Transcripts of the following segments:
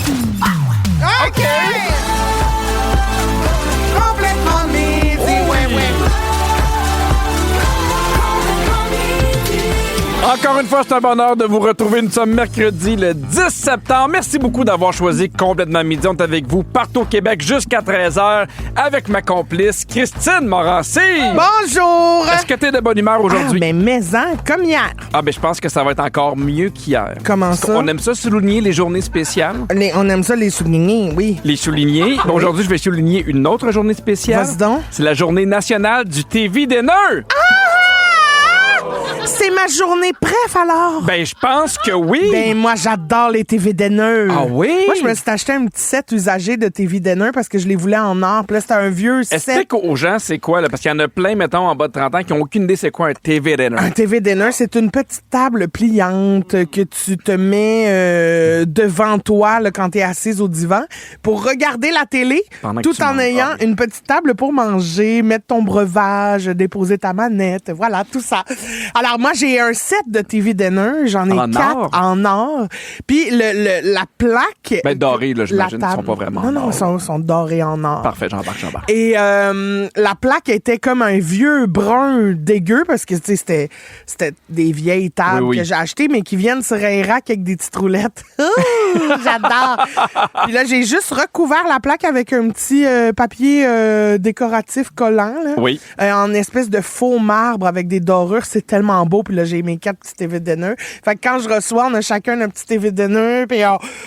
OK! Complètement midi, ouais. Encore une fois, c'est un bonheur de vous retrouver. Nous sommes mercredi, le 10 septembre. Merci beaucoup d'avoir choisi Complètement Midi. On est avec vous partout au Québec jusqu'à 13h avec ma complice Christine Morancy. Bonjour! Est-ce que t'es de bonne humeur aujourd'hui? Comme hier. Ben je pense que ça va être encore mieux qu'hier. Comment Parce ça? On aime ça souligner les journées spéciales. On aime ça les souligner, oui. Les souligner. Aujourd'hui, je vais souligner une autre journée spéciale. Vas-y donc. C'est la journée nationale du TV Dinner. C'est ma journée préf, alors. Ben, je pense que oui. Ben, moi, j'adore les TV Dinner. Ah oui? Moi, je me suis acheté un petit set usagé de TV Dinner parce que je les voulais en or. Puis là, c'était un vieux set. Explique aux gens c'est quoi, là, parce qu'il y en a plein, mettons, en bas de 30 ans qui n'ont aucune idée c'est quoi un TV Dinner. Un TV Dinner, c'est une petite table pliante que tu te mets devant toi là, quand tu es assise au divan pour regarder la télé Pendant que tout tu en manges. ayant une petite table pour manger, mettre ton breuvage, déposer ta manette, voilà, tout ça. Alors, moi, j'ai un set de TV Dinner. J'en ai En 4 or? en or. Puis la plaque... Ben, dorés, là, j'imagine, la ils sont table- pas vraiment Non, en or. ils sont dorés en or. Parfait, j'embarque. Et la plaque était comme un vieux brun dégueu parce que tu sais, c'était des vieilles tables Oui. que j'ai achetées mais qui viennent sur un rack avec des petites roulettes. J'adore. Puis là, j'ai juste recouvert la plaque avec un petit papier décoratif collant là, Oui. en espèce de faux marbre avec des dorures. C'est tellement beau. Puis là, j'ai mes 4 petits TV Dinner. Fait que quand je reçois, on a chacun notre petit TV Dinner. Puis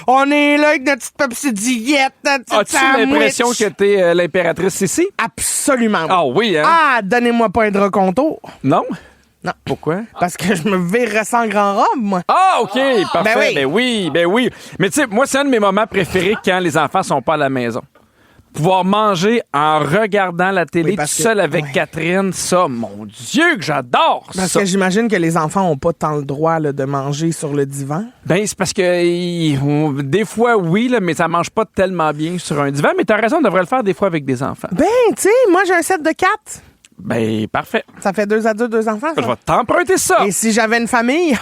on est là avec notre petite Pepsi diète, notre petite As-tu sandwich. l'impression que t'es l'impératrice ici? Absolument. Ah oui, hein? Ah, donnez-moi pas un drap contour. Non? Non. Pourquoi? Parce que je me verrais sans grand robe, moi. Ah, OK, parfait. Ben Ben oui. Mais tu sais, moi, c'est un de mes moments préférés quand les enfants sont pas à la maison. Pouvoir manger en regardant la télé Oui, tout parce que- seul avec ouais. Catherine, ça, mon Dieu, que j'adore Parce ça. que j'imagine que les enfants ont pas tant le droit là, de manger sur le divan. Ben, c'est parce que des fois, oui, là, mais ça mange pas tellement bien sur un divan. Mais t'as raison, on devrait le faire des fois avec des enfants. Ben, tu sais, moi, j'ai un set de 4. Ben, parfait. Ça fait 2 adultes, 2 enfants, ça. Je vais t'emprunter ça. Et si j'avais une famille,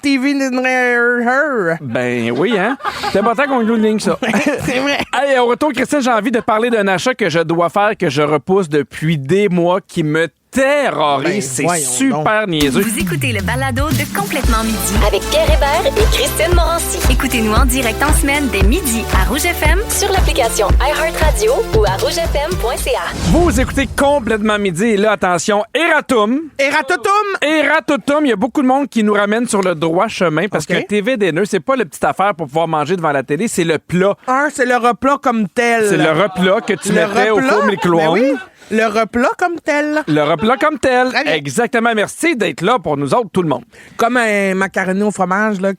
TV Dinner. Ben oui, hein? C'est important qu'on nous ligne ça. C'est vrai. Hey, au retour, Christine, j'ai envie de parler d'un achat que je dois faire, que je repousse depuis des mois, qui me terrorise. Ben, C'est voyons super niaiseux. Vous écoutez le balado de Complètement Midi. Avec Pierre Hébert et Christine Morancy. Écoutez-nous en direct en semaine dès midi à Rouge FM. Sur l'application iHeartRadio ou à rougefm.ca. Vous écoutez Complètement Midi. Et là, attention, Eratum. Eratotum. Il y a beaucoup de monde qui nous ramène sur le droit chemin parce OK. que TV Dinner, c'est pas la petite affaire pour pouvoir manger devant la télé, c'est le plat. C'est le replat comme tel. C'est le replat que tu mettrais au four micro-ondes. Ben oui, le replat comme tel. Le replat comme tel. Très bien. Exactement. Merci d'être là pour nous autres, tout le monde. Comme un macaroni au fromage, là,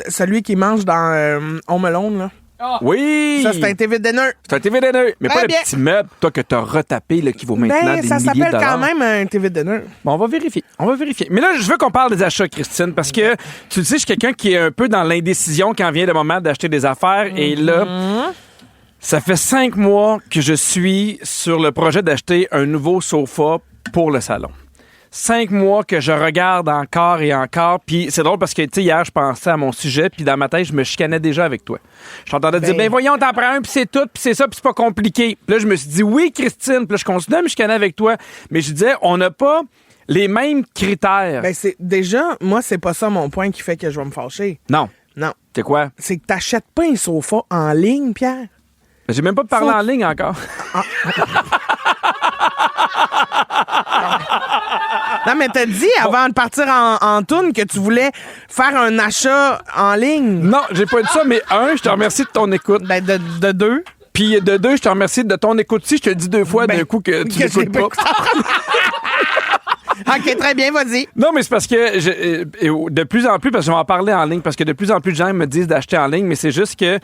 celui qui mange dans Home Alone, là. Oui! Ça, c'est un TV Dinner. C'est un TV Dinner, mais Très pas bien. le petit meuble, toi, que t'as retapé, là, qui vaut maintenant Ben, des ça milliers de s'appelle dollars. quand même un TV Dinner. Bon, on va vérifier. Mais là, je veux qu'on parle des achats, Christine, parce que, tu le sais, je suis quelqu'un qui est un peu dans l'indécision quand vient le moment d'acheter des affaires. Et là, ça fait 5 mois que je suis sur le projet d'acheter un nouveau sofa pour le salon. 5 mois que je regarde encore et encore. Puis c'est drôle parce que, tu sais, hier, je pensais à mon sujet, puis dans ma tête, je me chicanais déjà avec toi. Je t'entendais dire, ben voyons, t'en prends un, puis c'est tout, puis c'est ça, puis c'est pas compliqué. Puis là, je me suis dit, oui, Christine. Puis là, je continuais à me chicaner avec toi. Mais je disais, on n'a pas les mêmes critères. Ben, c'est déjà, moi, c'est pas ça mon point qui fait que je vais me fâcher. Non. Non. C'est quoi? C'est que t'achètes pas un sofa en ligne, Pierre. J'ai même pas parlé Faut- en ligne encore. Non, mais t'as dit avant de partir en tourne que tu voulais faire un achat en ligne. Non, j'ai pas dit ça, mais je te remercie de ton écoute. Ben, de 2. Puis de 2, je te remercie de ton écoute. Si je te le dis 2 fois Ben, d'un coup que tu que je l'ai n'écoutes pas pas. OK, très bien, vas-y. Non, mais c'est parce que de plus en plus, parce que je vais en parler en ligne, parce que de plus en plus de gens me disent d'acheter en ligne, mais c'est juste que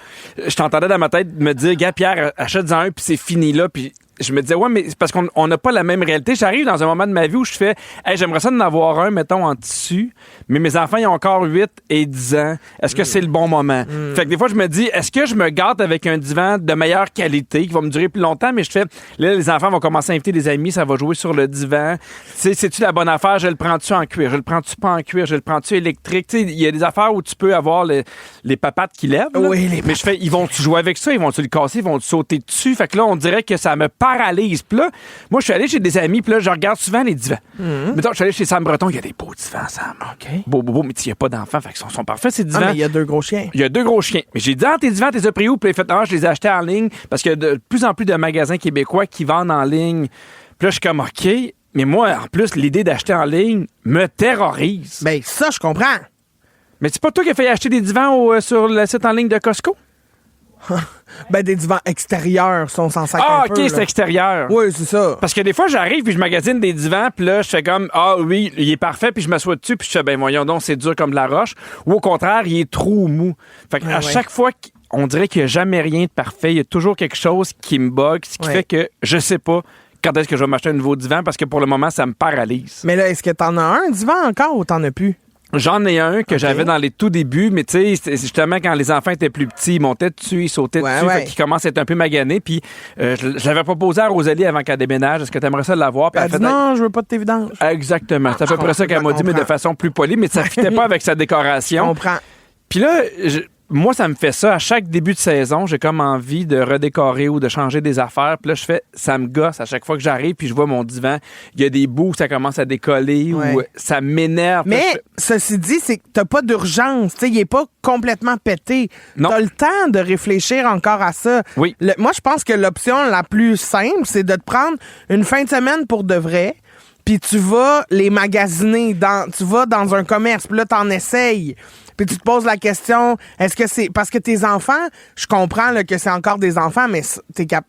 je t'entendais dans ma tête me dire, gars, Pierre, achète-en un, puis c'est fini là, puis je me disais, ouais, mais c'est parce qu'on n'a pas la même réalité. J'arrive dans un moment de ma vie où je fais, hey, j'aimerais ça d'en avoir un, mettons, en tissu, mais mes enfants, ils ont encore 8 et 10 ans. Est-ce que c'est le bon moment? Fait que des fois, je me dis, est-ce que je me gâte avec un divan de meilleure qualité qui va me durer plus longtemps? Mais je fais, là, les enfants vont commencer à inviter des amis, ça va jouer sur le divan. Tu sais, c'est-tu la bonne affaire? Je le prends-tu en cuir? Je le prends-tu pas en cuir? Je le prends-tu électrique? Tu sais, il y a des affaires où tu peux avoir les papates qui lèvent. Là. Oui, Mais je fais, ils vont-tu jouer avec ça? Ils vont-tu le casser? Ils vont-tu sauter dessus? Fait que là, on dirait que ça me paralyse. Puis là, moi, je suis allé chez des amis, puis là, je regarde souvent les divans. Mettons, je suis allé chez Sam Breton, il y a des beaux divans, Sam. OK. Beau, mais il n'y a pas d'enfants, fait qu'ils sont parfaits, ces divans. Ah, mais il y a 2 gros chiens. Il y a 2 gros chiens. Mais j'ai dit, tes divans, t'es pris où? Puis il fait, je les ai achetés en ligne parce qu'il y a de plus en plus de magasins québécois qui vendent en ligne. Puis là, je suis comme, OK. Mais moi, en plus, l'idée d'acheter en ligne me terrorise. Ben, ça, je comprends. Mais c'est pas toi qui as fait acheter des divans sur le site en ligne de Costco? Ben, des divans extérieurs sont censés être Ah, un OK, peu, c'est là. extérieur. Oui, c'est ça. Parce que des fois, j'arrive puis je magasine des divans, puis là, je fais comme, oui, il est parfait, puis je m'assois dessus, puis je fais, ben voyons donc, c'est dur comme de la roche. Ou au contraire, il est trop mou. Fait que à chaque fois, on dirait qu'il n'y a jamais rien de parfait. Il y a toujours quelque chose qui me bug, ce qui fait que je sais pas quand est-ce que je vais m'acheter un nouveau divan, parce que pour le moment, ça me paralyse. Mais là, est-ce que t'en as un divan encore ou t'en as plus? J'en ai un que j'avais dans les tout débuts, mais tu sais, c'est justement quand les enfants étaient plus petits, ils montaient dessus, ils sautaient dessus, fait qu'ils commencent à être un peu maganés. Puis je l'avais proposé à Rosalie avant qu'elle déménage. Est-ce que tu aimerais ça l'avoir? Puis Elle dit non, je veux pas de tes vidanges. Exactement. C'est à peu près ça qu'elle m'a dit, mais de façon plus polie, mais ça fitait pas avec sa Je décoration. comprends. Puis là, moi, ça me fait ça. À chaque début de saison, j'ai comme envie de redécorer ou de changer des affaires. Puis là, ça me gosse à chaque fois que j'arrive, puis je vois mon divan. Il y a des bouts où ça commence à décoller ou ça m'énerve. Mais ceci dit, c'est que t'as pas d'urgence. Tu sais, il est pas complètement pété. Non. T'as le temps de réfléchir encore à ça. Oui. Moi, je pense que l'option la plus simple, c'est de te prendre une fin de semaine pour de vrai. Puis tu vas les magasiner. Tu vas dans un commerce. Puis là, t'en essayes. Puis tu te poses la question, est-ce que c'est... Parce que tes enfants, je comprends là, que c'est encore des enfants, mais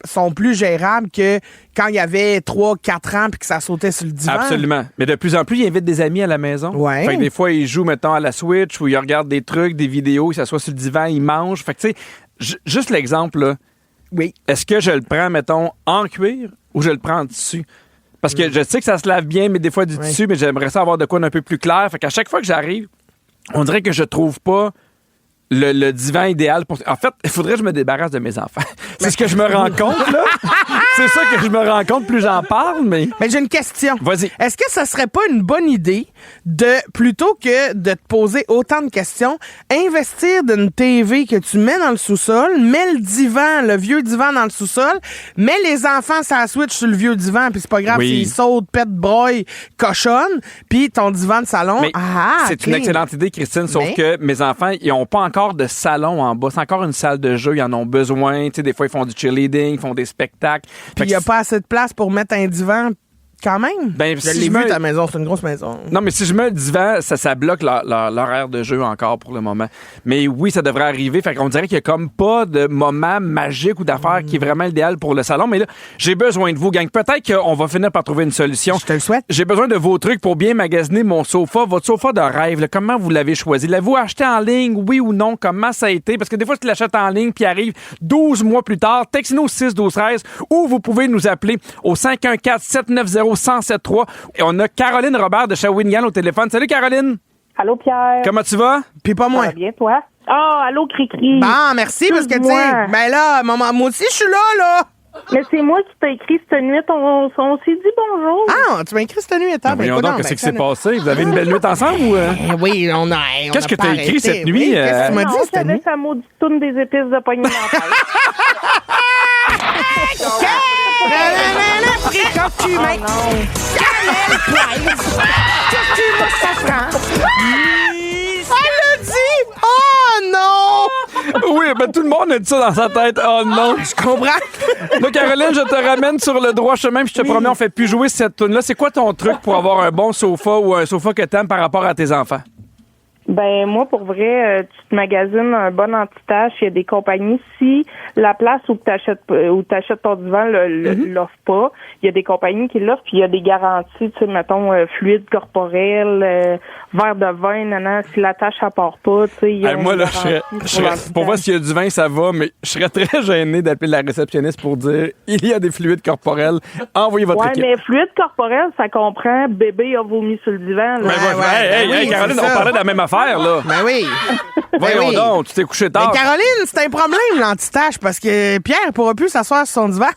sont plus gérables que quand il y avait 3-4 ans puis que ça sautait sur le divan. Absolument. Mais de plus en plus, ils invitent des amis à la maison. Ouais. Fait que des fois, ils jouent, mettons, à la Switch ou ils regardent des trucs, des vidéos, ils s'assoient sur le divan, ils mangent. Fait que, tu sais, juste l'exemple, là. Oui. Est-ce que je le prends, mettons, en cuir ou je le prends en tissu? Parce que je sais que ça se lave bien, mais des fois du tissu, mais j'aimerais ça avoir de quoi d'un peu plus clair. Fait qu'à chaque fois que j'arrive, on dirait que je trouve pas le divan idéal pour... En fait, il faudrait que je me débarrasse de mes enfants. C'est ce que je me rends compte, là. C'est ça que je me rends compte, plus j'en parle, mais... Mais j'ai une question. Vas-y. Est-ce que ça serait pas une bonne idée de, plutôt que de te poser autant de questions, investir d'une TV que tu mets dans le sous-sol, mets le vieux divan dans le sous-sol, mets les enfants sur la Switch sur le vieux divan, puis c'est pas grave s'ils sautent, pètent, broient, cochonnent, puis ton divan de salon... Mais c'est une excellente idée, Christine, sauf que mes enfants, ils n'ont pas encore de salon en bas. C'est encore une salle de jeu. Ils en ont besoin. Tu sais, des fois, ils font du cheerleading, ils font des spectacles. Puis il n'y a pas assez de place pour mettre un divan quand même. Ben, je l'ai vu, ta maison. C'est une grosse maison. Non, mais si je mets le divan, ça bloque l'horaire de jeu encore pour le moment. Mais oui, ça devrait arriver. Fait qu'on dirait qu'il n'y a comme pas de moment magique ou d'affaire qui est vraiment idéal pour le salon. Mais là, j'ai besoin de vous, gang. Peut-être qu'on va finir par trouver une solution. Je te le souhaite. J'ai besoin de vos trucs pour bien magasiner mon sofa. Votre sofa de rêve, là, comment vous l'avez choisi? L'avez-vous acheté en ligne, oui ou non? Comment ça a été? Parce que des fois, tu l'achètes en ligne puis arrive 12 mois plus tard. Textez-nous 6-12-13 ou vous pouvez nous appeler au 514-790-1073. Et on a Caroline Robert de Shawinigan au téléphone. Salut, Caroline. Allô, Pierre. Comment tu vas? Puis pas moi. Ça va bien, toi? Allô, Cricri. Bon, merci, parce que, tu sais, ben là, moi aussi, je suis là. Mais c'est moi qui t'ai écrit cette nuit. On s'est dit bonjour. Ah, tu m'as écrit cette nuit, attends. Voyons donc, qu'est-ce qui s'est passé? Vous avez une belle nuit ensemble ou... Oui, on a Qu'est-ce que pas t'as écrit arrêté. cette nuit? Oui, qu'est-ce que tu m'as dit cette j'avais nuit? sa maudite toune des épices de poignée dentaire. Quand tu mets cannelle poivre, que tu me safran. Elle l'a dit! Oh non! Oui, ben tout le monde a dit ça dans sa tête. Oh non! Je comprends. Là, Caroline, je te ramène sur le droit chemin, puis je te promets, on fait plus jouer cette tune-là. C'est quoi ton truc pour avoir un bon sofa ou un sofa que t'aimes par rapport à tes enfants? Ben moi, pour vrai, tu te magasines un bon anti-tache. Il y a des compagnies. Si la place où t'achètes ton divan l'offre pas, il y a des compagnies qui l'offrent. Puis il y a des garanties, tu sais, mettons fluide corporel, verre de vin, nanan. Si la tache elle part pas, tu sais. Hey, moi là, pour voir s'il y a du vin, ça va, mais je serais très gêné d'appeler la réceptionniste pour dire il y a des fluides corporels. Envoyez votre équipe. Mais fluide corporel, ça comprend bébé a vomi sur le divan. Là. Hey, Caroline, on parlait de la même affaire, là. Ben oui. Voyons donc, tu t'es couché tard. Mais Caroline, c'est un problème, l'antitache, parce que Pierre ne pourra plus s'asseoir sur son divan.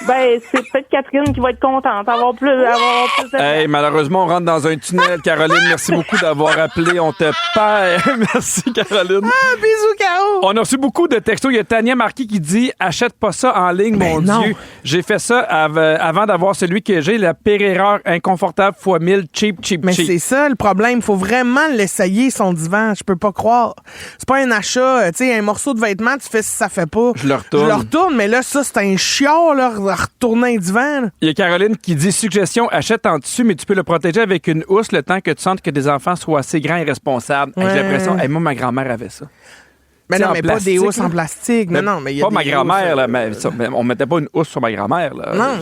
Ben, c'est peut-être Catherine qui va être contente d'avoir plus de... Hey, malheureusement, on rentre dans un tunnel. Caroline, merci beaucoup d'avoir appelé. On te perd. Merci, Caroline. Ah, bisous, Caro. On a reçu beaucoup de textos. Il y a Tania Marquis qui dit « Achète pas ça en ligne, mon non. Dieu. J'ai fait ça avant d'avoir celui que j'ai. La pire erreur, inconfortable fois 1000, cheap. » Mais c'est ça le problème. Il faut vraiment l'essayer, son divan. Je peux pas croire. C'est pas un achat. Tu sais, un morceau de vêtement, tu fais si ça fait pas. Je le retourne. Mais là, ça, c'est un chiot, là, retourner un divan. Il y a Caroline qui dit « Suggestion, achète en tissu, mais tu peux le protéger avec une housse le temps que tu sentes que des enfants soient assez grands et responsables. J'ai l'impression, moi, ma grand-mère avait ça. Mais non, mais pas des housses en plastique. Mais non, mais il y a pas des ma grand-mère, housses, là, mais on mettait pas une housse sur ma grand-mère. Là, non.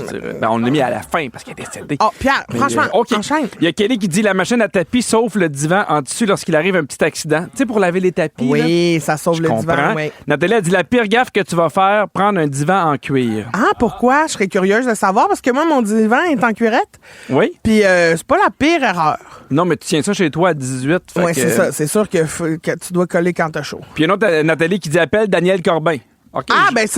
On l'a mis à la fin parce qu'elle est décédée. Oh, Pierre, franchement, enchaîne. Il y a Kelly qui dit la machine à tapis sauf le divan en dessus lorsqu'il arrive un petit accident. Tu sais, pour laver les tapis. Oui, là, ça sauve le divan. Oui. Nathalie a dit la pire gaffe que tu vas faire, prendre un divan en cuir. Ah, pourquoi? Je serais curieuse de savoir parce que moi, mon divan est en cuirette. Oui. Puis c'est pas la pire erreur. Non, mais tu tiens ça chez toi à 18. Oui, c'est ça. C'est sûr que tu dois coller quand t'as chaud. Puis il y a une autre Nathalie qui dit appelle Daniel Corbin. Okay,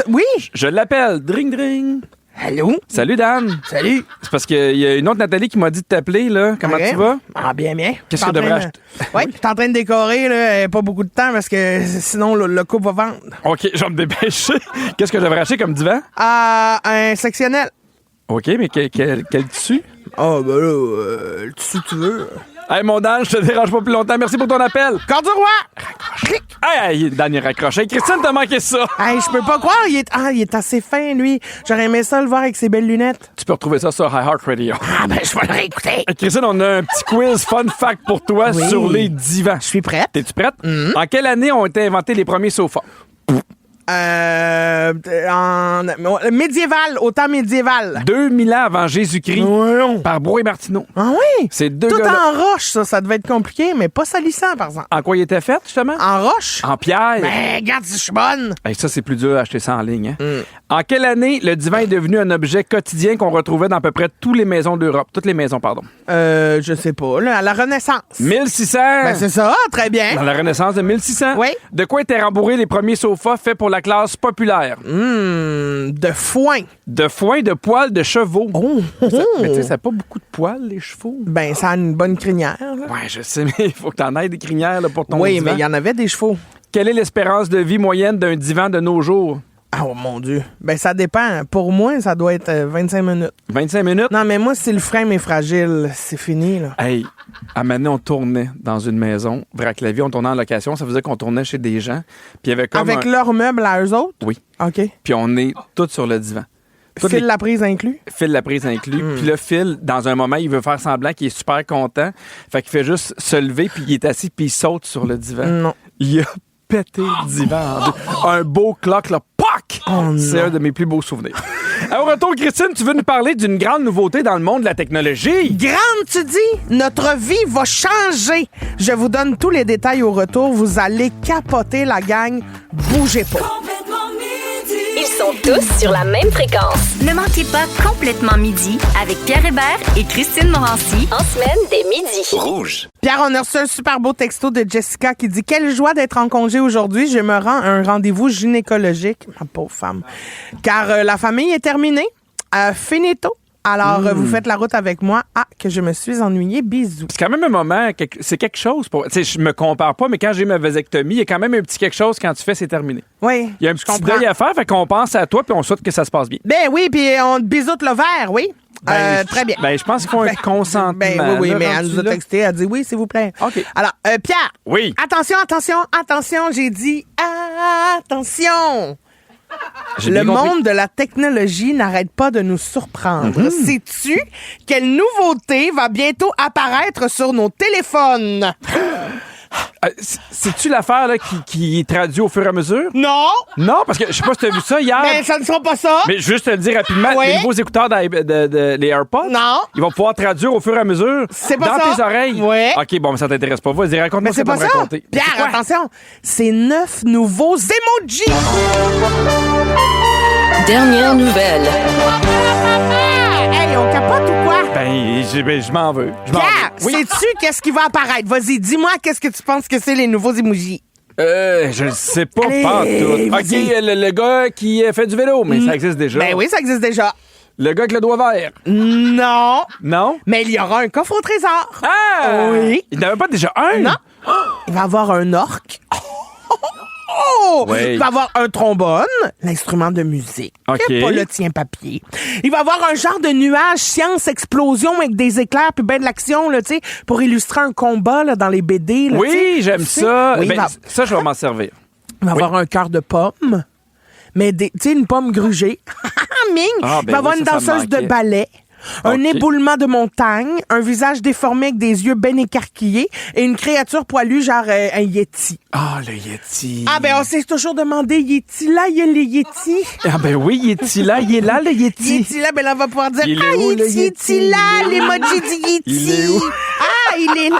oui. Je l'appelle. Dring. Allô? Salut, Dan. Salut. C'est parce qu'il y a une autre Nathalie qui m'a dit de t'appeler, là. Comment tu vas? Ah, bien. Qu'est-ce que je devrais acheter? Oui, je suis en train de décorer, là. Pas beaucoup de temps parce que sinon, le couple va vendre. OK, je vais me dépêcher. Qu'est-ce que je devrais acheter comme divan? Un sectionnel. OK, mais quel tissu? Ah, ben là, le tissu que tu veux. Hey, mon Dan, je te dérange pas plus longtemps. Merci pour ton appel. Corps du roi! Raccroche. Hey, Dan, il raccroche. Hey, Christine, t'as manqué ça. Hey, je peux pas croire. Il est assez fin, lui. J'aurais aimé ça le voir avec ses belles lunettes. Tu peux retrouver ça sur iHeartRadio. Ah, ben, je vais le réécouter. Hey, Christine, on a un petit quiz fun fact pour toi sur les divans. Je suis prête. T'es-tu prête? En quelle année ont été inventés les premiers sofas? Médiéval, au temps médiéval. 2000 ans avant Jésus-Christ. Ouais. Par Bro et Martineau. Ah oui? C'est deux Tout gars-là. en roche, ça devait être compliqué, mais pas salissant, par exemple. En quoi il était fait, justement? En roche? En pierre. Ben, regarde si je suis bonne. Hey, ça, c'est plus dur à acheter ça en ligne. Hein? En quelle année le divan est devenu un objet quotidien qu'on retrouvait dans à peu près toutes les maisons d'Europe? Toutes les maisons, pardon. Je sais pas, là, à la Renaissance. 1600. Ben, c'est ça, très bien. Dans la Renaissance de 1600. Oui. De quoi étaient rembourrés les premiers sofas faits pour la classe populaire? De foin. De foin, de poils, de chevaux. Oh. Mais tu sais, ça n'a pas beaucoup de poils, les chevaux. Ben, ça a une bonne crinière, là. Ouais, je sais, mais il faut que t'en aies des crinières là, pour ton Oui, divan. mais il y en avait des chevaux. Quelle est l'espérance de vie moyenne d'un divan de nos jours? Ah, oh, mon Dieu. Ben, ça dépend. Pour moi, ça doit être 25 minutes. 25 minutes? Non, mais moi, si le frame est fragile, c'est fini, là. Hey, à un moment donné, on tournait dans une maison. Vrac-la-Vie, on tournait en location. Ça faisait qu'on tournait chez des gens. Puis il y avait comme Avec leurs meubles à eux autres? Oui. OK. Puis on est tous sur le divan. Phil la prise inclus? Phil la prise inclus. Puis là, Phil, dans un moment, il veut faire semblant qu'il est super content. Fait qu'il fait juste se lever, puis il est assis, puis il saute sur le divan. Non. Il a pété le divan en deux. Un beau clock, là, POC! C'est un de mes plus beaux souvenirs. Au retour, Christine, tu veux nous parler d'une grande nouveauté dans le monde de la technologie? Grande, tu dis? Notre vie va changer. Je vous donne tous les détails au retour. Vous allez capoter, la gang. Bougez pas. Ils sont tous sur la même fréquence. Ne manquez pas Complètement Midi avec Pierre Hébert et Christine Morancy. En semaine, dès midi. Rouge. Pierre, on a reçu un super beau texto de Jessica qui dit « Quelle joie d'être en congé aujourd'hui. Je me rends à un rendez-vous gynécologique. » Ma pauvre femme. Car la famille est terminée. Finito. Alors, vous faites la route avec moi. Ah, que je me suis ennuyée. Bisous. C'est quand même un moment, c'est quelque chose. Tu sais, je me compare pas, mais quand j'ai ma vasectomie, il y a quand même un petit quelque chose quand tu fais, c'est terminé. Oui, Il y a un petit deuil à faire, fait qu'on pense à toi, puis on souhaite que ça se passe bien. Ben oui, puis on te bisoute le verre, oui. Très bien. Ben, je pense qu'il faut un consentement. Ben oui, là, mais elle rendu nous a là. texté, elle a dit oui, s'il vous plaît. OK. Alors, Pierre. Oui. Attention, j'ai dit attention. J'ai Le bien compris. monde de la technologie n'arrête pas de nous surprendre. Sais-tu quelle nouveauté va bientôt apparaître sur nos téléphones? C'est-tu l'affaire là, qui traduit au fur et à mesure? Non, Non, parce que je sais pas si tu as vu ça hier. mais ça ne sera pas ça. Mais juste te le dire rapidement, Oui. les nouveaux écouteurs les AirPods, Non. ils vont pouvoir traduire au fur et à mesure C'est pas dans ça. tes oreilles. Oui. OK, bon, mais ça t'intéresse pas. Vas-y, raconte-moi Mais ce c'est que tu pas vas me ça. raconter. Pierre, C'est quoi? attention, c'est 9 nouveaux emojis. Dernière nouvelle. Hey, on capote ou quoi? Ben, je m'en veux. Je m'en Pierre, veux. Oui. sais-tu qu'est-ce qui va apparaître? Vas-y, dis-moi qu'est-ce que tu penses que c'est les nouveaux emojis. Je ne sais pas Allez, pantoute. OK, vas-y. le gars qui fait du vélo, mais ça existe déjà. Ben oui, ça existe déjà. Le gars avec le doigt vert. Non, Non? mais il y aura un coffre au trésor. Ah! Oui. Il n'avait pas déjà un? Non. Il va avoir un orque. Oh! Oui. Il va avoir un trombone, l'instrument de musique. OK. Pas le tien-papier. Il va avoir un genre de nuage science-explosion avec des éclairs puis ben de l'action, là, tu sais, pour illustrer un combat là, dans les BD. Là, tu Oui, sais. j'aime Tu sais. ça. Oui, Ben, ça, je vais m'en servir. il va avoir un cœur de pomme, mais tu sais, une pomme grugée. Ming! Ah, ben il va avoir oui, une ça me danseuse de manquait. ballet. Un OK. éboulement de montagne, un visage déformé avec des yeux ben écarquillés et une créature poilue genre un yeti. Ah, le Yeti. Ah ben on s'est toujours demandé, Yeti là, il y a les Yeti. Ah, ben oui, Yeti là, il est là, le Yeti. Yeti là, ben là on va pouvoir dire, Il est ah où, le Yeti, Yeti? Yeti là, l'emoji du Yeti. Il est où? Ah, il est là.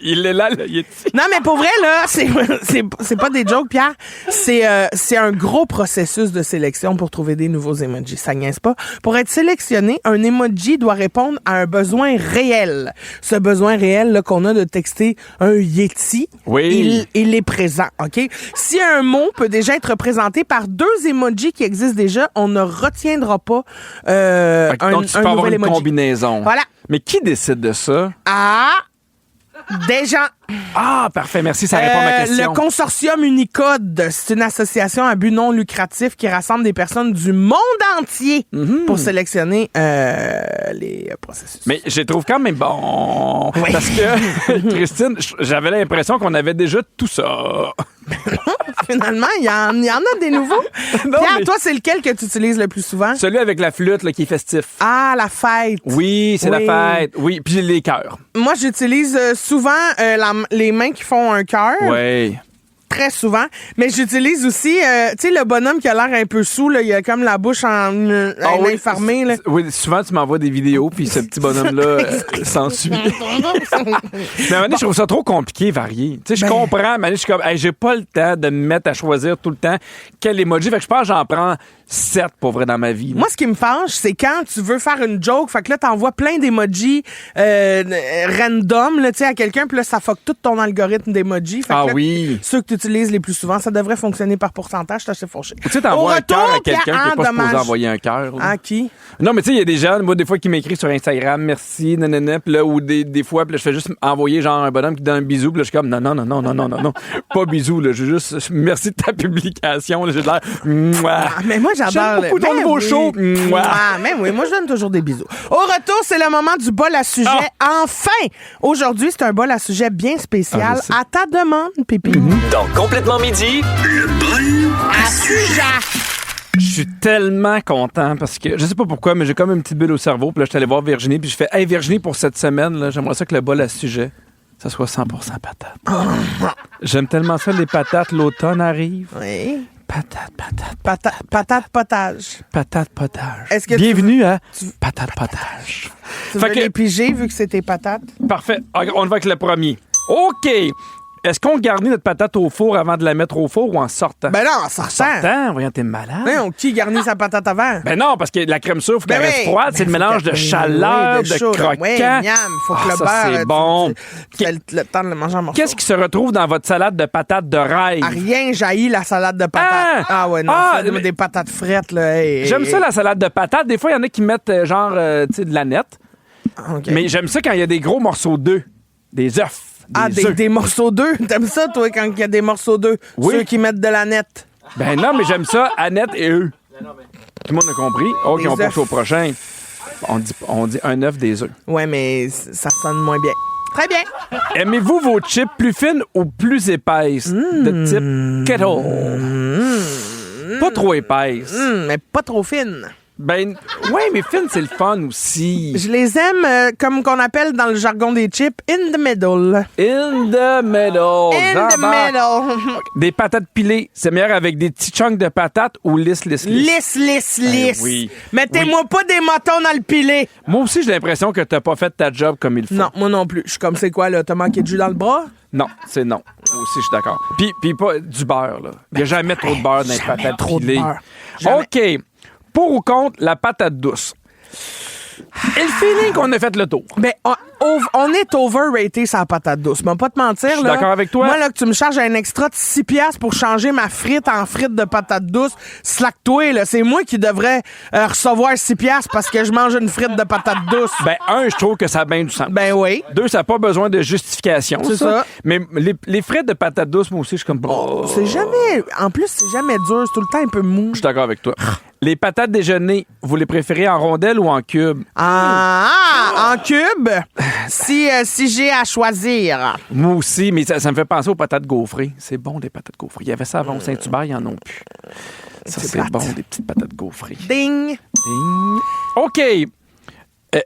Il est là, le Yeti. Non, mais pour vrai, là, c'est pas des jokes, Pierre. C'est un gros processus de sélection pour trouver des nouveaux emojis. Ça niaise pas. Pour être sélectionné, un emoji doit répondre à un besoin réel. Ce besoin réel, là, qu'on a de texter un Yeti, Oui. il est présent, OK? Si un mot peut déjà être représenté par 2 emojis qui existent déjà, on ne retiendra pas Fait que donc, tu peux avoir nouvel une emoji. combinaison. Voilà. Mais qui décide de ça? Ah! Des gens. Ah, parfait, merci, ça répond à ma question. Le consortium Unicode, c'est une association à but non lucratif qui rassemble des personnes du monde entier pour sélectionner les processus. Mais je les trouve quand même bon. Oui. Parce que, Christine, j'avais l'impression qu'on avait déjà tout ça. Finalement, il y en a des nouveaux. Non, Pierre, mais- toi, c'est lequel que tu utilises le plus souvent? Celui avec la flûte là, qui est festif. Ah, la fête. Oui, c'est Oui. la fête. Oui, puis les cœurs. Moi, j'utilise souvent les mains qui font un cœur. Oui. Très souvent. Mais j'utilise aussi, tu sais, le bonhomme qui a l'air un peu saoul, là, il a comme la bouche infermée. Là. Oui, souvent, tu m'envoies des vidéos, puis ce petit bonhomme-là s'ensuit. Mais à un moment donné, je trouve ça trop compliqué, varié. Tu sais, je comprends, mais à un moment donné, je suis comme, hey, j'ai pas le temps de me mettre à choisir tout le temps quel emoji. Fait que je pense que j'en prends 7 pour vrai dans ma vie. là. Moi, ce qui me fâche, c'est quand tu veux faire une joke, fait que là, t'envoies plein d'emojis random, là, tu sais, à quelqu'un, puis là, ça fuck tout ton algorithme d'emojis. Fait que Ah là, oui. ceux que tu utilises les plus souvent, ça devrait fonctionner par pourcentage, je suis assez fauché. Tu sais, t'envoies un cœur à quelqu'un qui n'est pas dommage. supposé envoyer un cœur. là. À qui? Non, mais tu sais, il y a des gens, moi, des fois, qui m'écrivent sur Instagram, merci, nanana, puis là, ou des fois, puis là, je fais juste envoyer, genre, un bonhomme qui donne un bisou, puis là, je suis comme, non, pas bisou, là, je juste, merci de ta publication, là, j'ai l'air, mouah. Ah, mais moi, j'adore. J'aime beaucoup ton Ben nouveau oui. show. Mouah. Ah, mais oui, moi, je donne toujours des bisous. Au retour, c'est le moment du bol à sujet. Enfin! Aujourd'hui, c'est un bol à sujet bien spécial. Ah, je sais. À ta demande, Pipi. Dans Complètement Midi, À sujet! Je suis tellement content parce que je sais pas pourquoi, mais j'ai comme une petite bulle au cerveau. Puis là, je suis allé voir Virginie, puis je fais, hey, Virginie, pour cette semaine, là, j'aimerais ça que le bol à sujet, ça soit 100% patates. J'aime tellement ça, les patates. L'automne arrive. Oui. Patate, Patate potage. patate potage. Est-ce que Bienvenue à patate potage. Tu Fait veux que- les piger vu que c'est tes patates? Parfait. On va avec le premier. OK. Est-ce qu'on garnit notre patate au four avant de la mettre au four ou en sortant? Ben non, en sortant. Sortant? Voyons, t'es malade. Non, qui garnit sa patate avant? Ben non, parce que la crème sûre, faut qu'elle Ben reste oui. froide. C'est Ben le faut mélange de qu'elle- chaleur, oui, de chaud, croquant. Oui, miam, faut que le ça, beurre... c'est bon. Tu as le temps de le manger en morceaux. Qu'est-ce qui se retrouve dans votre salade de patates de rêve? Ah, rien jaillit la salade de patates. Ah! Ouais, non, Ah, fais-moi mais- des patates frettes, là. Hey, J'aime hey, ça, hey. la salade de patates. Des fois, il y en a qui mettent genre, tu sais, de la nette. OK. Mais j'aime ça quand il y a des gros morceaux d'œufs. Des œufs. Des œufs. Des morceaux d'œufs. T'aimes ça, toi, quand il y a des morceaux d'œufs? Oui. Ceux qui mettent de la nette. Ben non, mais j'aime ça, Annette et eux. Tout le monde a compris. OK, Des on passe œufs. au prochain. On dit un œuf des œufs. Ouais, mais ça sonne moins bien. Très bien. Aimez-vous vos chips plus fines ou plus épaisses? De type kettle. Pas trop épaisse. Mais pas trop fine. Ben, ouais, mais fine, c'est le fun aussi. Je les aime, comme qu'on appelle dans le jargon des chips, in the middle. In the middle. In the middle. Des patates pilées, c'est meilleur avec des petits chunks de patates ou lisse. Lisse. oui. Mettez-moi pas des motons dans le pilé. Moi aussi, j'ai l'impression que t'as pas fait ta job comme il faut. Non, moi non plus. Je suis comme, c'est quoi, là? T'as manqué de jus dans le bras? Non, c'est non. Moi aussi, je suis d'accord. Puis pas du beurre, là. Il n'y a jamais trop de beurre dans les patates trop de pilées. beurre. Jamais. OK. Pour ou contre la patate douce? Et le feeling qu'on a fait le tour. Ben, on est overrated sur la patate douce. Mais pas te mentir, Je suis là. d'accord avec toi. Moi, là, que tu me charges un extra de 6 piastres pour changer ma frite en frite de patate douce, slack-toi, là. C'est moi qui devrais recevoir 6 piastres parce que je mange une frite de patate douce. Ben, un, je trouve que ça a bien du sens. Ben oui. Deux, ça n'a pas besoin de justification. C'est ça. Mais les frites de patate douce, moi aussi, je suis comme... Oh. C'est jamais... En plus, c'est jamais dur. C'est tout le temps un peu mou. Je suis d'accord avec toi. Les patates déjeuner, vous les préférez en rondelles ou en cubes? En cube, si j'ai à choisir. Moi aussi, mais ça me fait penser aux patates gaufrées. C'est bon, des patates gaufrées. Il y avait ça avant au Saint-Hubert, ils en ont plus. Ça, c'est plate. bon, des petites patates gaufrées. Ding! Ding. OK.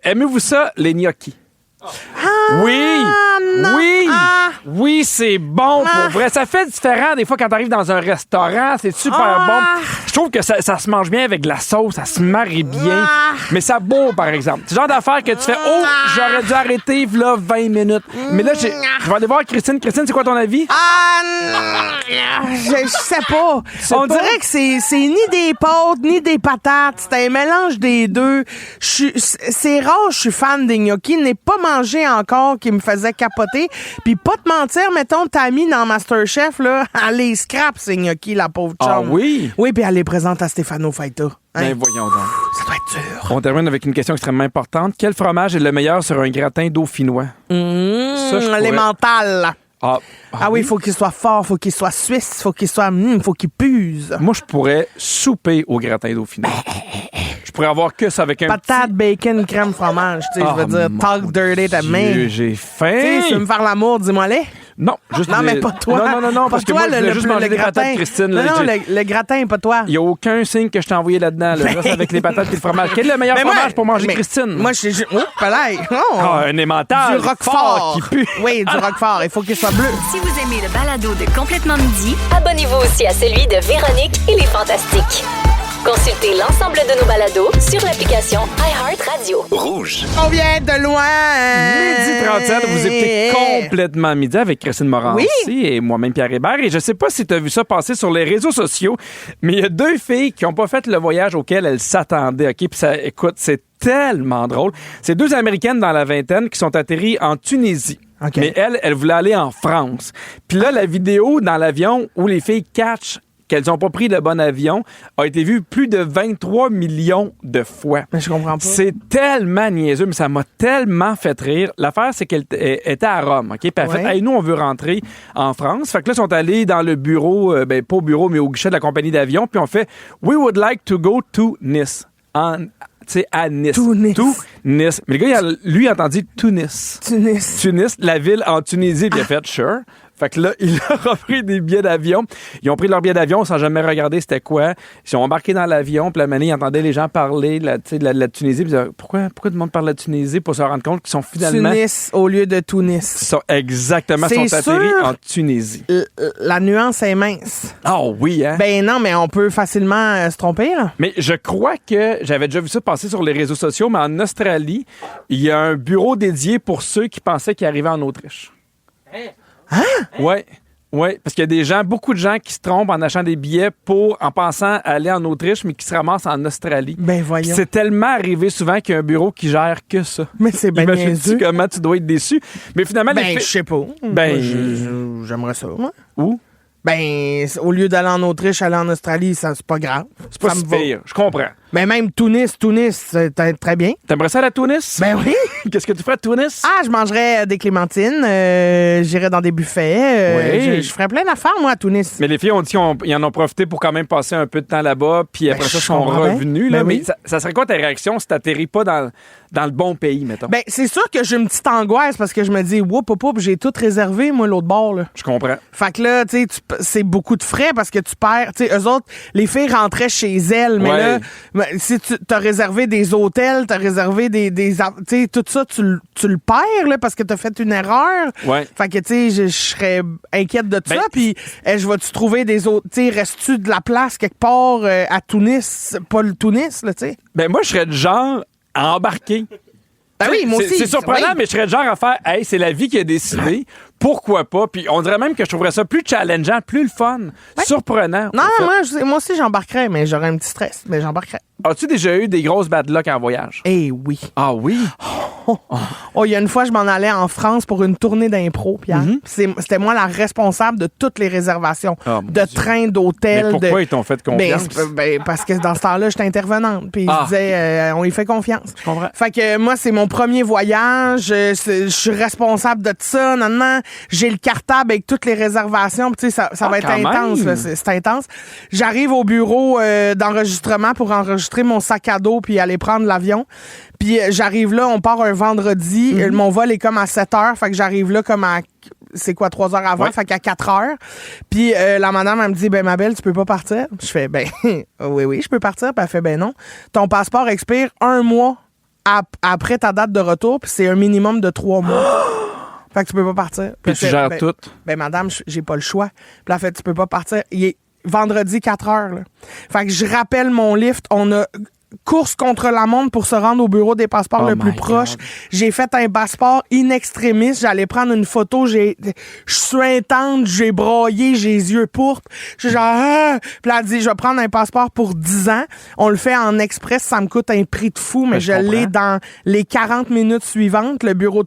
Aimez-vous ça, les gnocchis? Oui! non. Oui! Ah. Oui, c'est bon pour vrai. Ça fait différent des fois quand t'arrives dans un restaurant. C'est super bon. Je trouve que ça se mange bien avec de la sauce. Ça se marie bien. Mais ça bourre, par exemple. C'est le genre d'affaire que tu fais « Oh, j'aurais dû arrêter là 20 minutes. » Mais là, je vais aller voir Christine. Christine, c'est quoi ton avis? Je sais pas. On dirait que c'est ni des pâtes, ni des patates. C'est un mélange des deux. C'est rare, je suis fan des gnocchis. N'ai pas mangé encore qui me faisait capoter. Puis pas te mentir, mettons, Tammy dans MasterChef, là, elle les scrape, ces gnocchis, la pauvre chum. Ah oui? Oui, puis elle les présente à Stefano Faita. Hein? Ben voyons donc. Ça doit être dur. On termine avec une question extrêmement importante. Quel fromage est le meilleur sur un gratin dauphinois? Ça, je pourrais- Les mentales. Ah Oui, il faut qu'il soit fort, faut qu'il soit suisse, faut qu'il soit... faut qu'il puse. Moi, je pourrais souper au gratin dauphinois. Je pourrais avoir que ça avec un Patate, bacon, crème, fromage. Tu sais, je veux dire, talk dirty ta main. Dieu, j'ai faim. Tu sais, si tu veux me faire l'amour, dis-moi les. Non, juste Non, mais pas toi. Non, Pas parce que toi, moi, je voulais juste manger des patates, Christine. Non, le gratin, pas toi. Il n'y a aucun signe que je t'ai envoyé là-dedans, là. Juste avec les patates et le fromage. Quel est le meilleur fromage pour manger, Christine? Moi, je suis... Oh, palais. Un emmental. Du roquefort. Qui pue. Oui, du roquefort. Il faut qu'il soit bleu. Si vous aimez le balado de Complètement Midi, Abonnez-vous aussi à celui de Véronique et les Fantastiques. Consultez l'ensemble de nos balados sur l'application iHeartRadio. Rouge. On vient de loin. Midi 37, vous écoutez Complètement Midi avec Christine Morancy et moi-même Pierre Hébert. Et je sais pas si tu as vu ça passer sur les réseaux sociaux, mais il y a deux filles qui n'ont pas fait le voyage auquel elles s'attendaient. OK? Puis ça, écoute, c'est tellement drôle. C'est deux Américaines dans la vingtaine qui sont atterries en Tunisie. Okay. Mais elles voulaient aller en France. Puis là, la vidéo dans l'avion où les filles catchent qu'elles n'ont pas pris le bon avion a été vue plus de 23 millions de fois. Mais je comprends pas. C'est tellement niaiseux, mais ça m'a tellement fait rire. L'affaire, c'est qu'elle était à Rome, OK? Puis elle a fait, hey, nous, on veut rentrer en France. Fait que là, ils sont allés dans le bureau, pas au bureau, mais au guichet de la compagnie d'avion, puis on fait, we would like to go to Nice. À Nice. Nice. Mais le gars, lui, a entendu Tunis. Tunis, la ville en Tunisie, puis il a fait, sure. Fait que là, il leur a pris des billets d'avion. Ils ont pris leur billet d'avion sans jamais regarder c'était quoi. Ils sont embarqués dans l'avion, puis la manière, ils entendaient les gens parler de la Tunisie. Puis ils disaient, pourquoi tout le monde parle de la Tunisie pour se rendre compte qu'ils sont finalement... Tunis au lieu de Tunis. Exactement, C'est sont atterris sûr, en Tunisie. La nuance est mince. Oh oui, hein? Ben non, mais on peut facilement se tromper, là. Mais je crois que j'avais déjà vu ça passer sur les réseaux sociaux, mais en Australie, il y a un bureau dédié pour ceux qui pensaient qu'ils arrivaient en Autriche. Hein? Oui, parce qu'il y a beaucoup de gens qui se trompent en achetant des billets en pensant aller en Autriche, mais qui se ramassent en Australie. Ben voyons. Puis c'est tellement arrivé souvent qu'il y a un bureau qui gère que ça. Mais c'est bien Imagine-tu comment tu dois être déçu. Mais finalement, je sais pas. Ben, j'aimerais ça, moi. Où? Ben, au lieu d'aller en Autriche, aller en Australie, ça, c'est pas grave. C'est pas si pire. Je comprends. Ben même Tunis, c'est très bien. T'aimerais ça à la Tunis? Ben oui. Qu'est-ce que tu ferais à Tunis? Ah, je mangerais des clémentines, j'irais dans des buffets, Oui. je ferais plein d'affaires, moi, à Tunis. Mais les filles ont dit qu'ils en ont profité pour quand même passer un peu de temps là-bas, puis après Ben, ça, je sont comprends bien. revenus. Là, Ben mais oui. ça serait quoi ta réaction si t'atterris pas dans le bon pays, mettons? Ben, c'est sûr que j'ai une petite angoisse parce que je me dis, whoop, j'ai tout réservé, moi, l'autre bord, là. Je comprends. Fait que là, tu sais, c'est beaucoup de frais parce que tu perds. Tu sais, eux autres, les filles rentraient chez elles, mais Ouais. là, si tu as réservé des hôtels, tu as réservé tu sais, tout ça, tu le perds, là, parce que tu as fait une erreur. Ouais. Fait que, tu sais, je serais inquiète de ça. Ben, Puis, je vais-tu trouver des autres. Tu sais, restes-tu de la place quelque part à Tunis, pas le Tunis, là, tu sais? Ben, moi, je serais du genre à embarquer. Ben oui, moi aussi. C'est surprenant, Oui. mais je serais du genre à faire, hey, c'est la vie qui a décidé. Pourquoi pas? Puis on dirait même que je trouverais ça plus challengeant, plus le fun, surprenant. Non, en fait. moi aussi, j'embarquerais, mais j'aurais un petit stress, mais j'embarquerais. As-tu déjà eu des grosses bad luck en voyage? Eh oui. Ah oui? Oh, il y a une fois, je m'en allais en France pour une tournée d'impro, Pierre. C'était moi la responsable de toutes les réservations. Oh, mon de Dieu. trains, d'hôtels. Mais pourquoi ils t'ont fait confiance? Parce que dans ce temps-là, j'étais intervenante. Puis ils disaient, on y fait confiance. Je comprends. Fait que moi, c'est mon premier voyage. Je suis responsable de ça. Non. J'ai le cartable avec toutes les réservations. Puis, tu sais, ça va être quand intense. même. là. C'est intense. J'arrive au bureau d'enregistrement pour enregistrer mon sac à dos puis aller prendre l'avion. Puis j'arrive là, on part un vendredi. Mon vol est comme à 7 heures. Fait que j'arrive là comme à... C'est quoi, 3 heures avant? Ouais. Fait qu'à 4 heures. Puis la madame, elle me dit, ben ma belle, tu peux pas partir. Je fais, ben oui, je peux partir. Puis elle fait, ben non. Ton passeport expire 1 mois après ta date de retour. Puis c'est un minimum de 3 mois. Fait que tu peux pas partir. Puis tu gères tout. Ben madame, j'ai pas le choix. Puis là, elle fait, tu peux pas partir. Il est vendredi 4 heures. Là. Fait que je rappelle mon lift. On a course contre la montre pour se rendre au bureau des passeports le plus proche. J'ai fait un passeport in extremis. J'allais prendre une photo. Je suis intense. J'ai braillé. J'ai les yeux pourpres. Je suis genre... Ah! Puis là, elle dit, je vais prendre un passeport pour 10 ans. On le fait en express. Ça me coûte un prix de fou, mais je l'ai dans les 40 minutes suivantes. Le bureau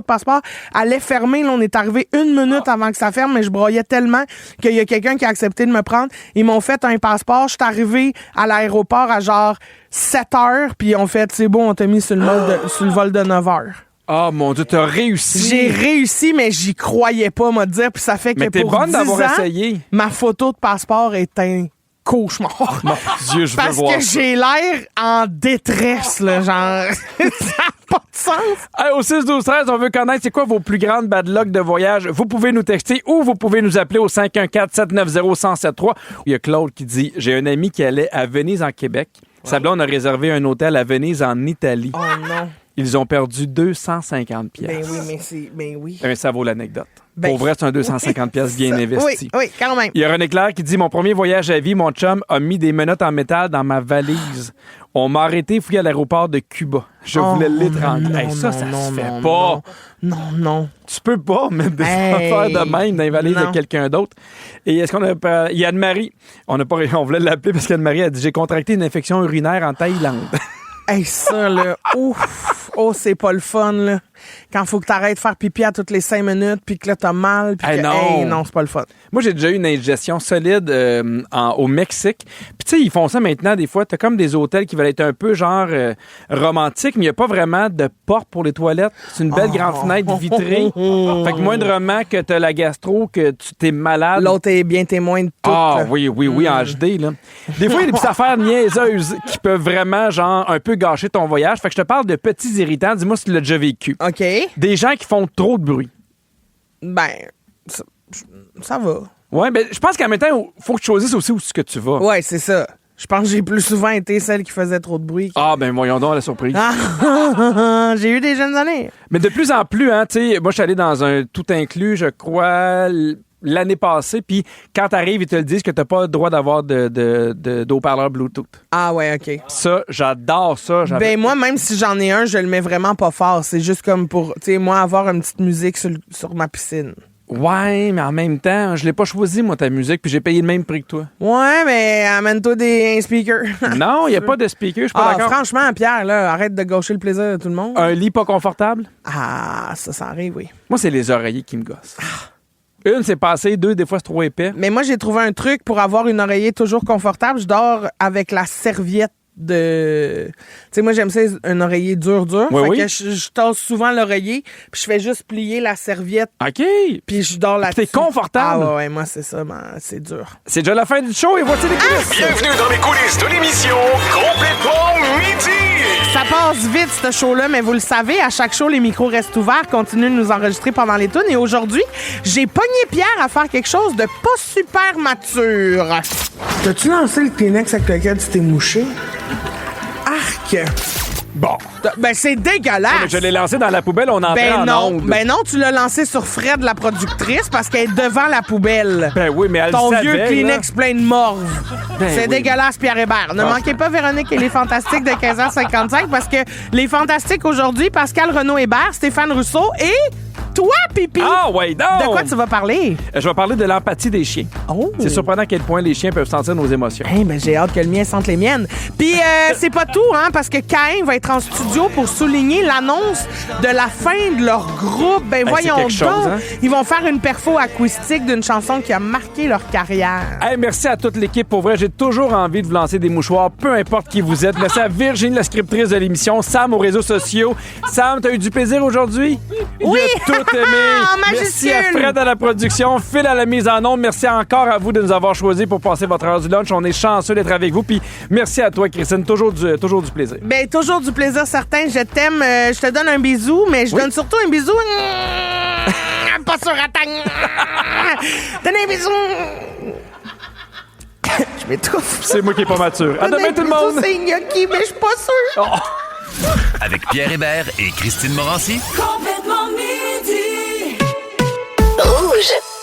de passeport allait fermer. Là, on est arrivé 1 minute avant que ça ferme, mais je braillais tellement qu'il y a quelqu'un qui a accepté de me prendre. Ils m'ont fait un passeport. Je suis arrivé à l'aéroport à genre 7 heures, puis on fait, c'est bon, on t'a mis sur le vol de 9 heures. Oh mon Dieu, t'as réussi. J'ai réussi, mais j'y croyais pas, moi, dire, puis ça fait que Mais t'es pour bonne 10 d'avoir ans, essayé. ma photo de passeport est un cauchemar. Mon Dieu, je veux Parce voir que ça. j'ai l'air en détresse, là, genre, ça n'a pas de sens. Hey, au 6-12-13, on veut connaître c'est quoi vos plus grandes bad luck de voyage. Vous pouvez nous texter ou vous pouvez nous appeler au 514-790-1073. Il y a Claude qui dit, j'ai un ami qui allait à Venise en Québec. Sa blonde a réservé un hôtel à Venise en Italie. Oh non. Ils ont perdu 250 pièces. Ben oui, mais oui. Ça vaut l'anecdote. Ben, Pour vrai, c'est un 250 pièces bien investi. Oui, quand même. Il y a René Claire qui dit, mon premier voyage à vie, mon chum a mis des menottes en métal dans ma valise. On m'a arrêté fouillé à l'aéroport de Cuba. Je voulais l'étrangler. Hey, ça se fait pas. Non. Tu peux pas mettre des affaires de même dans les valises de quelqu'un d'autre. Et est-ce qu'on a pas... Il y a Anne-Marie. On voulait l'appeler parce qu'Anne-Marie a dit, j'ai contracté une infection urinaire en Thaïlande. Hey, ça, là, ouf! Oh, c'est pas le fun, là. Quand faut que t'arrêtes de faire pipi à toutes les 5 minutes, puis que là, t'as mal, puis Hey, que... non. Hey, non, c'est pas le fun. Moi, j'ai déjà eu une indigestion solide au Mexique. Puis, tu sais, ils font ça maintenant, des fois. T'as comme des hôtels qui veulent être un peu, genre, romantiques, mais il n'y a pas vraiment de porte pour les toilettes. C'est une belle grande fenêtre vitrée. Fait que moindrement que t'as la gastro, que tu t'es malade... L'autre est bien témoin de tout. Ah, là. oui, en HD, là. Des fois, il y a des petites affaires niaiseuses qui peuvent vraiment, genre, un peu gâcher ton voyage. Fait que je te parle de petits irritants. Dis-moi si tu l'as déjà vécu. OK. Des gens qui font trop de bruit. Ben, ça va. Ouais, ben, je pense qu'en même temps, il faut que tu choisisses aussi où est-ce que tu vas. Ouais, c'est ça. Je pense que j'ai plus souvent été celle qui faisait trop de bruit. Ah, ben, voyons donc la surprise. J'ai eu des jeunes années. Mais de plus en plus, hein, tu sais, moi, je suis allé dans un tout inclus, je crois, l'année passée, puis quand t'arrives, ils te le disent que t'as pas le droit d'avoir d'haut-parleur Bluetooth. Ah ouais, OK. Ça, j'adore ça. Ben moi, même si j'en ai un, je le mets vraiment pas fort. C'est juste comme pour, tu sais, moi, avoir une petite musique sur ma piscine. Ouais, mais en même temps, je l'ai pas choisi, moi, ta musique, puis j'ai payé le même prix que toi. Ouais, mais amène-toi un speaker. Non, il n'y a pas de speaker, je suis pas d'accord. Franchement, Pierre, là, arrête de gâcher le plaisir de tout le monde. Un lit pas confortable? Ah, ça arrive, oui. Moi, c'est les oreillers qui me gossent. Une, c'est passé. 2, des fois, c'est trop épais. Mais moi, j'ai trouvé un truc pour avoir une oreiller toujours confortable. Je dors avec la serviette de... Tu sais, moi, j'aime ça, un oreiller dur. Oui, fait que je tasse souvent l'oreiller, puis je fais juste plier la serviette, OK. puis je dors là-dessus. T'es confortable. Ah ouais, moi, c'est ça, c'est dur. C'est déjà la fin du show et voici les coulisses. Bienvenue dans les coulisses de l'émission Complètement Midi. Ça passe vite, ce show-là, mais vous le savez, à chaque show, les micros restent ouverts, continuent de nous enregistrer pendant les tunes. Et aujourd'hui, j'ai pogné Pierre à faire quelque chose de pas super mature. T'as-tu lancé le Kleenex avec lequel tu t'es mouché? Arc! Bon. Ben, c'est dégueulasse! Je l'ai lancé dans la poubelle, on en prend en ondes. Ben non, tu l'as lancé sur Fred, la productrice, parce qu'elle est devant la poubelle. Ben oui, mais elle Ton le savait, vieux Kleenex plein de morve. Ben C'est oui. dégueulasse, Pierre Hébert. Ne manquez pas Véronique et les Fantastiques de 15h55 parce que les Fantastiques aujourd'hui, Pascal Renaud-Hébert, Stéphane Rousseau et toi, Pipi. Ah, ouais, non! De quoi tu vas parler? Je vais parler de l'empathie des chiens. Oh. C'est surprenant à quel point les chiens peuvent sentir nos émotions. Hey, ben j'ai hâte que le mien sente les miennes. Puis c'est pas tout, hein, parce que Caïn va être en studio pour souligner l'annonce de la fin de leur groupe. Ben voyons donc. c'est quelque chose, hein? Ils vont faire une perfo acoustique d'une chanson qui a marqué leur carrière. Hey, merci à toute l'équipe. Pour vrai, j'ai toujours envie de vous lancer des mouchoirs, peu importe qui vous êtes. Merci à Virginie, la scriptrice de l'émission, Sam aux réseaux sociaux. Sam, t'as eu du plaisir aujourd'hui? Oui! Il a tout aimé. Merci à Fred à la production, Phil à la mise en onde. Merci encore à vous de nous avoir choisis pour passer votre heure du lunch. On est chanceux d'être avec vous. Puis merci à toi, Christine. Toujours du plaisir. Ben toujours du plaisir certain. Je t'aime. Je te donne un bisou, mais je donne surtout un bisou. Pas sur attaque. Donne un bisou. Je m'étouffe. C'est moi qui est pas mature. À demain, tout le monde. C'est gnocchi, mais je suis pas sûre. Avec Pierre Hébert et Christine Morancy. Complètement midi. Rouge.